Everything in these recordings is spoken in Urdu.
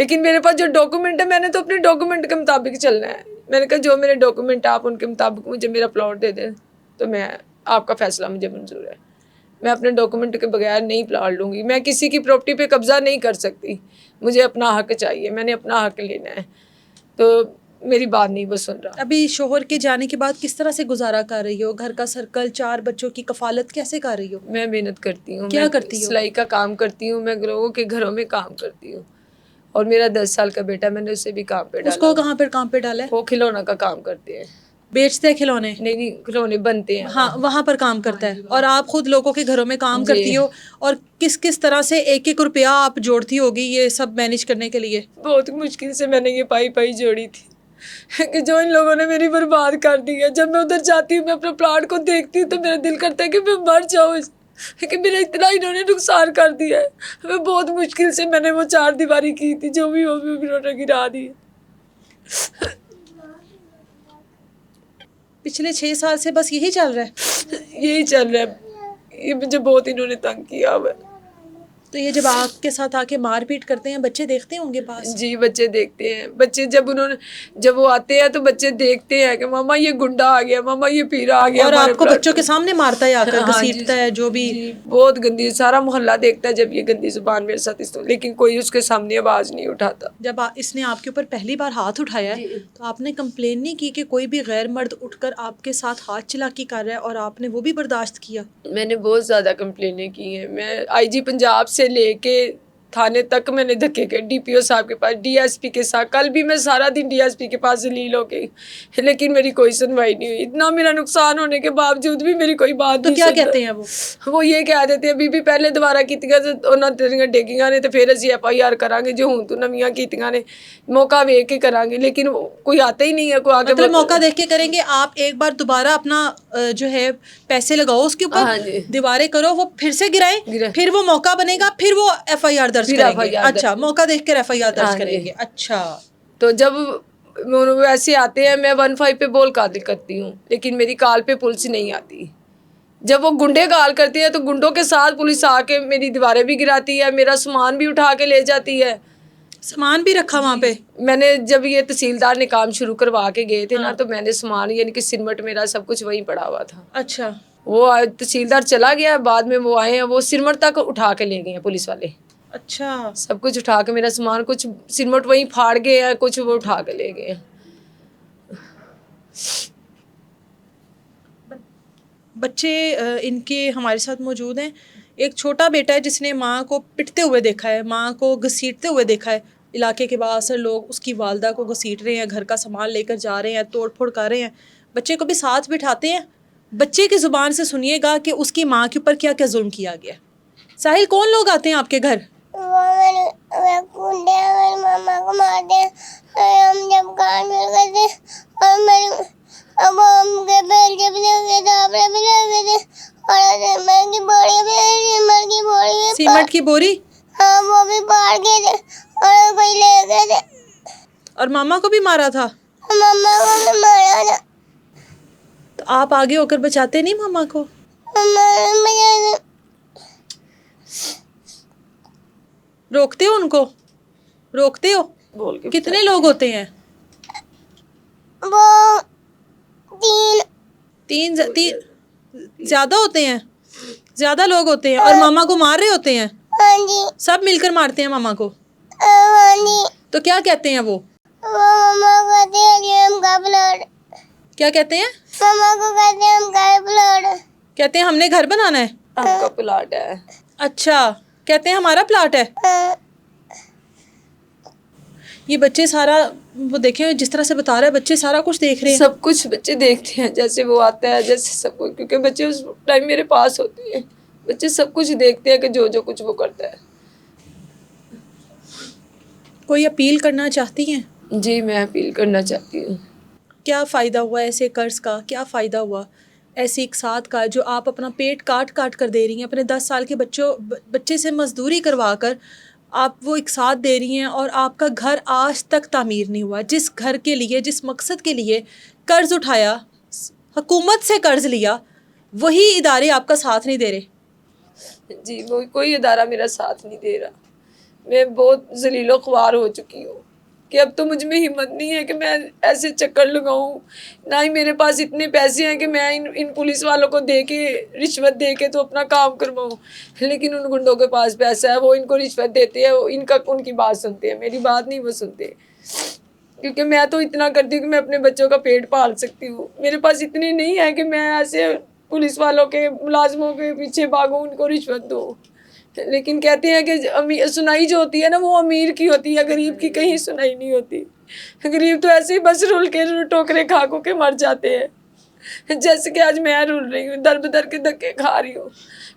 لیکن میرے پاس جو ڈاکومنٹ ہے میں نے تو اپنے ڈاکومنٹ کے مطابق چلنا ہے. میں نے کہا جو میرے ڈاکومنٹ آپ ان کے مطابق مجھے میرا پلاٹ دے دیں تو میں آپ کا فیصلہ مجھے منظور ہے. میں اپنے ڈاکومنٹ کے بغیر نہیں پلاٹ لوں گی. میں کسی کی پراپرٹی پہ قبضہ نہیں کر سکتی. مجھے اپنا حق چاہیے, میں نے اپنا حق لینا ہے. تو میری بات نہیں وہ سن رہا. ابھی شوہر کے جانے کے بعد کس طرح سے گزارا کر رہی ہو؟ گھر کا سرکل, 4 بچوں کی کفالت کیسے کر رہی ہو؟ میں محنت کرتی ہوں. کیا میں کرتی ہو؟ سلائی کا کام کرتی ہوں. میں لوگوں کے گھروں میں کام کرتی ہوں. اور میرا 10 سال کا بیٹا, میں نے اسے بھی کام پہ ڈالا. اس کو کہاں پر کام پہ ڈالا ہے؟ وہ کھلونا کا کام کرتے ہیں. بیچتے ہیں کھلونے؟ نہیں کھلونے بنتے ہیں. ہاں, وہاں پر کام کرتا ہے. اور آپ خود لوگوں کے گھروں میں کام جی. کرتی ہو, اور کس کس طرح سے ایک ایک روپیہ آپ جوڑتی ہوگی یہ سب مینیج کرنے کے لیے؟ بہت مشکل سے میں نے یہ پائی جوڑی تھی کہ جو ان لوگوں نے میری برباد کر دی ہے. جب میں ادھر جاتی ہوں, میں اپنے پلاٹ کو دیکھتی ہوں تو میرا دل کرتا ہے کہ میں مر جاؤں, کہ میرا اتنا انہوں نے نقصان کر دیا ہے. میں بہت مشکل سے میں نے وہ 4 دیواری کی تھی, جو بھی وہ بھی انہوں نے گرا دی. پچھلے 6 سال سے بس یہی چل رہا ہے؟ یہی چل رہا ہے. یہ مجھے بہت انہوں نے تنگ کیا ہوا ہے. تو یہ جب آپ کے ساتھ آ کے مار پیٹ کرتے ہیں, بچے دیکھتے ہوں گے پاس؟ جی بچے دیکھتے ہیں. بچے جب وہ آتے ہیں تو بچے دیکھتے ہیں کہ ماما یہ گنڈا آ گیا, ماما یہ پیرا آ گیا. اور آپ کو بچوں کے سامنے مارتا ہے آ کر, گھسیٹتا ہے جو بھی؟ جی بہت گندی, سارا محلہ دیکھتا ہے جب یہ گندی زبان میرے ساتھ لیکن کوئی اس کے سامنے آواز نہیں اٹھاتا. جب اس نے آپ کے اوپر پہلی بار ہاتھ اٹھایا ہے تو آپ نے کمپلین نہیں کی کہ کوئی بھی غیر مرد اٹھ کر آپ کے ساتھ ہاتھ چلاکی کر رہا ہے, اور آپ نے وہ بھی برداشت کیا؟ میں نے بہت زیادہ کمپلینیں کی ہیں. میں IG پنجاب سے لے کے تھانے تک میں نے دھکے کے, DPO صاحب کے پاس, DSP کے ساتھ. کل بھی میں سارا دن DSP کے پاس ذلیل ہو گئی, لیکن میری کوئی سنوائی نہیں ہوئی. اتنا میرا نقصان ہونے کے باوجود بھی میری کوئی بات نہیں. تو کیا کہتے ہیں وہ یہ کہہ دیتے ہیں بی پہلے دوبارہ کیتیاں انہاں تیریاں ڈیگیاں نے, تو پھر اسی FIR کریں گے, جو ہوں تو نویاں کیتیاں نے موقع ویکھ کے کریں گے. لیکن کوئی آتا ہی نہیں ہے. کوئی آگے مطلب موقع دیکھ کے کریں گے. آپ ایک بار دوبارہ اپنا جو ہے پیسے لگاؤ اس کے اوپر, دیواریں کرو, وہ پھر سے گرائیں, پھر وہ موقع بنے گا, پھر وہ FIR درج کریں گے. اچھا, موقع دیکھ کر FIR درج کریں گے. اچھا, تو جب ویسے آتے ہیں میں 15 پہ بول قاتل کرتی ہوں, لیکن میری کال پہ پولیس نہیں آتی. جب وہ گنڈے کال کرتے ہیں تو گنڈوں کے ساتھ پولیس آ کے میری دیواریں بھی گراتی ہے, میرا سامان بھی اٹھا کے لے جاتی ہے. سامان بھی رکھا وہاں پہ؟ میں نے جب یہ تحصیلدار نے کام شروع کروا کے گئے تھے نا, تو میں نے سامان یعنی کہ سرمٹ میرا سب کچھ وہیں پڑا ہوا تھا. اچھا, وہ تحصیلدار چلا گیا, بعد میں وہ آئے ہیں, وہ سرمٹ تک اٹھا کے لے گئے ہیں پولیس والے. اچھا, سب کچھ اٹھا کے, میرا سامان کچھ سرمٹ وہیں پھاڑ گئے ہیں, کچھ وہ اٹھا کے لے گئے ہیں. بچے ان کے ہمارے ساتھ موجود ہیں. ایک چھوٹا بیٹا ہے جس نے ماں کو پٹتے ہوئے دیکھا ہے, ماں کو گھسیٹتے ہوئے دیکھا ہے. علاقے کے بعض سے لوگ اس کی والدہ کو گھسیٹ رہے ہیں, گھر کا سامان لے کر جا رہے ہیں, توڑ پھوڑ کر رہے ہیں. بچے کو بھی ساتھ بٹھاتے ہیں. بچے کی زبان سے سنیے گا کہ اس کی ماں کے اوپر کیا کیا ظلم کیا گیا. ساحل, کون لوگ آتے ہیں آپ کے گھر؟ ماما کو مارتے ہیں. ہم جب کام مل گئے تھے, اب ہم کے بیل کے بھی لگے تھے, آپ بھی لگے تھے, اور سیمنٹ کی بوری بھی, سیمنٹ کی بوری, ہاں وہ بھی پاڑ گئے تھے, اور کوئی لے گئے تھے. اور ماما کو بھی مارا تھا؟ ماما کو بھی مارا تھا. تو آپ آگے ہو کر بچاتے نہیں ماما کو؟ روکتے ہو ان کو؟ روکتے ہو؟ کتنے لوگ ہوتے ہیں؟ وہ 3 زیادہ ہوتے ہیں؟ زیادہ لوگ ہوتے ہیں اور ماما کو مار رہے ہوتے ہیں؟ ہاں جی, سب مل کر مارتے ہیں ماما کو؟ ہاں جی. تو کیا کہتے ہیں وہ ماما کو کہتے ہیں کہ ہم کا پلاٹ. کیا کہتے ہیں؟ ماما کو کہتے ہیں ہم کا پلاٹ. کہتے ہیں ہم نے گھر بنانا ہے. ہم کا پلاٹ ہے. اچھا, کہتے ہیں ہمارا پلاٹ ہے. یہ بچے سارا وہ دیکھیں, جس طرح سے بتا رہے ہیں, بچے سارا کچھ دیکھ رہے ہیں. سب کچھ بچے دیکھتے ہیں, جیسے وہ آتا ہے, جیسے سب کچھ, کیونکہ بچے اس ٹائم میرے پاس ہوتے ہیں. بچے سب کچھ دیکھتے ہیں کہ جو کچھ وہ کرتا ہے. کوئی اپیل کرنا چاہتی ہیں؟ جی, میں اپیل کرنا چاہتی ہوں. کیا فائدہ ہوا ایسے قرض کا؟ کیا فائدہ ہوا ایسی اقساط کا جو آپ اپنا پیٹ کاٹ کر دے رہی ہیں؟ اپنے 10 سال کے بچے سے مزدوری کروا کر آپ وہ اقساط دے رہی ہیں, اور آپ کا گھر آج تک تعمیر نہیں ہوا. جس گھر کے لیے, جس مقصد کے لیے قرض اٹھایا, حکومت سے قرض لیا, وہی ادارے آپ کا ساتھ نہیں دے رہے. جی, وہ کوئی ادارہ میرا ساتھ نہیں دے رہا. میں بہت ذلیل و خوار ہو چکی ہوں کہ اب تو مجھ میں ہمت نہیں ہے کہ میں ایسے چکر لگاؤں، نہ ہی میرے پاس اتنے پیسے ہیں کہ میں ان پولیس والوں کو دے کے رشوت دے کے تو اپنا کام کرواؤں، لیکن ان گنڈوں کے پاس پیسہ ہے، وہ ان کو رشوت دیتے ہیں، ان کی بات سنتے ہیں، میری بات نہیں وہ سنتے، کیونکہ میں تو اتنا کرتی ہوں کہ میں اپنے بچوں کا پیٹ پال سکتی ہوں، میرے پاس اتنے نہیں ہے کہ میں ایسے پولیس والوں کے ملازموں کے پیچھے بھاگوں، ان کو رشوت دو، لیکن کہتے ہیں کہ سنائی جو ہوتی ہے نا وہ امیر کی ہوتی ہے، غریب کی کہیں سنائی نہیں ہوتی، غریب تو ایسے ہی بس رول کے ٹوکرے کھا کے مر جاتے ہیں، جیسے کہ آج میں رول رہی ہوں، در بدر کے دھکے کھا رہی ہوں،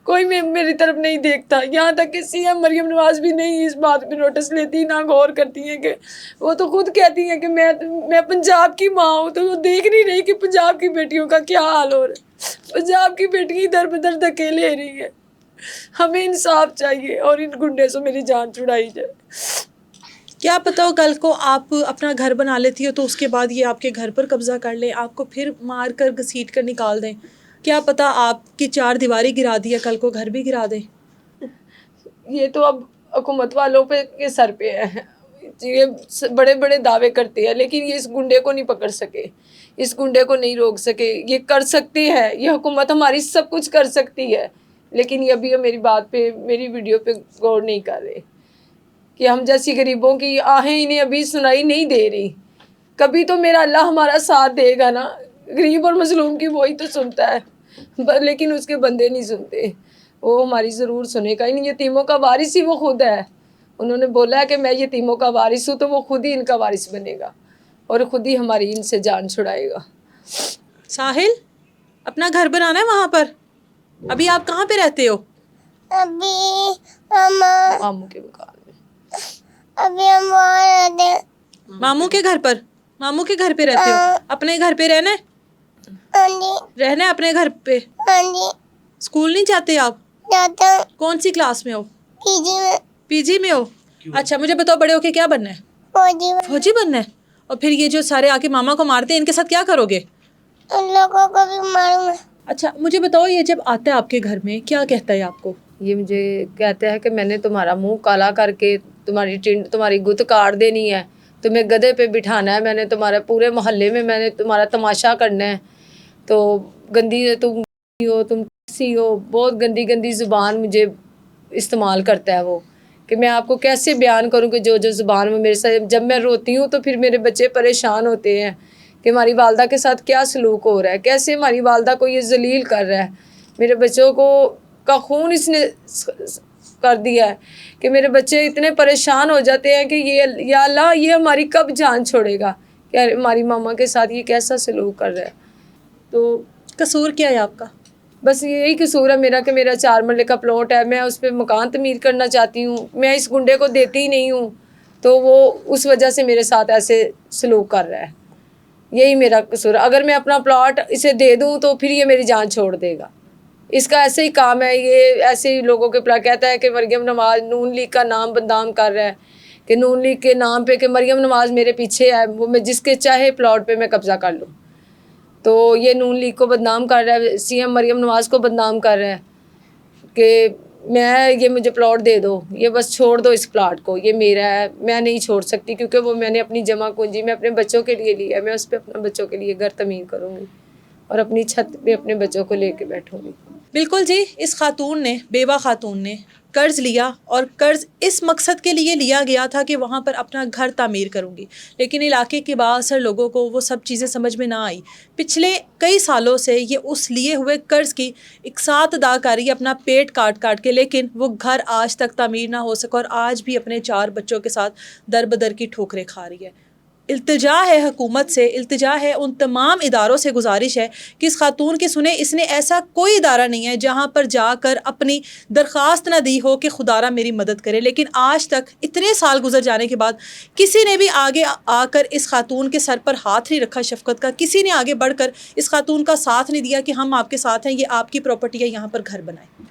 کوئی میری طرف نہیں دیکھتا، یہاں تک کہ سی ایم مریم نواز بھی نہیں اس بات پہ نوٹس لیتی، نہ غور کرتی ہیں، کہ وہ تو خود کہتی ہیں کہ میں پنجاب کی ماں ہوں، تو وہ دیکھ نہیں رہی کہ پنجاب کی بیٹیوں کا کیا حال ہو رہا ہے، پنجاب کی بیٹی در بدر دھکے لے رہی ہے، ہمیں انصاف چاہیے اور ان گنڈے سے میری جان چھڑائی جائے۔ کیا پتا ہو کل کو آپ اپنا گھر بنا لیتی ہو تو اس کے بعد یہ آپ کے گھر پر قبضہ کر لیں، آپ کو پھر مار کر گھسیٹ کر نکال دیں، کیا پتا آپ کی 4 دیواری گرا دیا کل کو گھر بھی گرا دیں۔ یہ تو اب حکومت والوں کے سر پہ ہے، یہ بڑے بڑے دعوے کرتے ہیں لیکن یہ اس گنڈے کو نہیں پکڑ سکے، اس گنڈے کو نہیں روک سکے، یہ کر سکتے ہیں، یہ حکومت ہماری سب کچھ کر سکتی ہے، لیکن یہ ابھی میری بات پہ میری ویڈیو پہ غور نہیں کر رہے کہ ہم جیسی غریبوں کی آہیں انہیں ابھی سنائی نہیں دے رہی، کبھی تو میرا اللہ ہمارا ساتھ دے گا نا، غریب اور مظلوم کی وہی تو سنتا ہے، لیکن اس کے بندے نہیں سنتے، وہ ہماری ضرور سنے گا، ان یتیموں کا وارث ہی وہ خود ہے، انہوں نے بولا ہے کہ میں یتیموں کا وارث ہوں، تو وہ خود ہی ان کا وارث بنے گا اور خود ہی ہماری ان سے جان چھڑائے گا۔ ساحل اپنا گھر بنانا ہے وہاں پر، ابھی آپ کہاں پہ رہتے ہو؟ ابھی ہم ماموں کے مکان میں۔ ہم وہاں رہتے ہیں۔ ماموں کے گھر پر، ماموں کے گھر پہ رہتے ہو، اپنے گھر پہ رہنا ہے؟ ہاں جی، رہنا ہے اپنے گھر پہ؟ ہاں جی، اسکول نہیں جاتے آپ؟ جاتا ہوں، کون سی کلاس میں ہو؟ پی جی میں، پی جی میں ہو؟ اچھا مجھے بتاؤ بڑے ہو کے کیا بننا ہے؟ فوجی میں۔ فوجی بننا ہے؟ اور پھر یہ جو سارے آ کے ماما کو مارتے ہیں ان کے ساتھ کیا کرو گے؟ ان لوگوں کو بھی ماروں گا۔ اچھا مجھے بتاؤ یہ جب آتا ہے آپ کے گھر میں کیا کہتا ہے آپ کو؟ یہ مجھے کہتا ہے کہ میں نے تمہارا منہ کالا کر کے تمہاری گت کاٹ دینی ہے، تمہیں گدھے پہ بٹھانا ہے، میں نے تمہارے پورے محلے میں نے تمہارا تماشا کرنا ہے، تو گندی تم ہو، تم کیسی ہو، بہت گندی گندی زبان مجھے استعمال کرتا ہے وہ، کہ میں آپ کو کیسے بیان کروں کہ جو زبان میں میرے ساتھ، جب میں روتی ہوں تو پھر میرے بچے پریشان ہوتے ہیں کہ ہماری والدہ کے ساتھ کیا سلوک ہو رہا ہے، کیسے ہماری والدہ کو یہ ذلیل کر رہا ہے، میرے بچوں کا خون اس نے کر دیا ہے کہ میرے بچے اتنے پریشان ہو جاتے ہیں کہ یہ یا اللہ یہ ہماری کب جان چھوڑے گا کہ ہماری ماما کے ساتھ یہ کیسا سلوک کر رہا ہے۔ تو قصور کیا ہے آپ کا؟ بس یہی قصور ہے میرا کہ میرا 4 مرلے کا پلاٹ ہے، میں اس پہ مکان تعمیر کرنا چاہتی ہوں، میں اس گنڈے کو دیتی ہی نہیں ہوں، تو وہ اس وجہ سے میرے ساتھ ایسے سلوک کر رہا ہے، یہی میرا قصور ہے، اگر میں اپنا پلاٹ اسے دے دوں تو پھر یہ میری جان چھوڑ دے گا، اس کا ایسے ہی کام ہے، یہ ایسے ہی لوگوں کے کہتا ہے کہ مریم نواز نون لیگ کا نام بدنام کر رہا ہے، کہ نون لیگ کے نام پہ کہ مریم نواز میرے پیچھے ہے، وہ میں جس کے چاہے پلاٹ پہ میں قبضہ کر لوں، تو یہ نون لیگ کو بدنام کر رہا ہے، سی ایم مریم نواز کو بدنام کر رہا ہے کہ یہ مجھے پلاٹ دے دو، یہ بس چھوڑ دو اس پلاٹ کو، یہ میرا ہے، میں نہیں چھوڑ سکتی کیونکہ وہ میں نے اپنی جمع پونجی میں اپنے بچوں کے لیے لی ہے، میں اس پہ اپنے بچوں کے لیے گھر تعمیر کروں گی اور اپنی چھت پہ اپنے بچوں کو لے کے بیٹھوں گی۔ بالکل جی، اس خاتون نے، بیوہ خاتون نے قرض لیا اور قرض اس مقصد کے لیے لیا گیا تھا کہ وہاں پر اپنا گھر تعمیر کروں گی، لیکن علاقے کے بااثر لوگوں کو وہ سب چیزیں سمجھ میں نہ آئی، پچھلے کئی سالوں سے یہ اس لیے ہوئے قرض کی اقساط ادا کر رہی ہے اپنا پیٹ کاٹ کے، لیکن وہ گھر آج تک تعمیر نہ ہو سکا اور آج بھی اپنے 4 بچوں کے ساتھ در بدر کی ٹھوکریں کھا رہی ہے۔ التجا ہے حکومت سے، التجا ہے ان تمام اداروں سے، گزارش ہے کہ اس خاتون کی سنیں، اس نے ایسا کوئی ادارہ نہیں ہے جہاں پر جا کر اپنی درخواست نہ دی ہو کہ خدارا میری مدد کرے، لیکن آج تک اتنے سال گزر جانے کے بعد کسی نے بھی آگے آ کر اس خاتون کے سر پر ہاتھ نہیں رکھا شفقت کا، کسی نے آگے بڑھ کر اس خاتون کا ساتھ نہیں دیا کہ ہم آپ کے ساتھ ہیں، یہ آپ کی پراپرٹی ہے، یہاں پر گھر بنائیں۔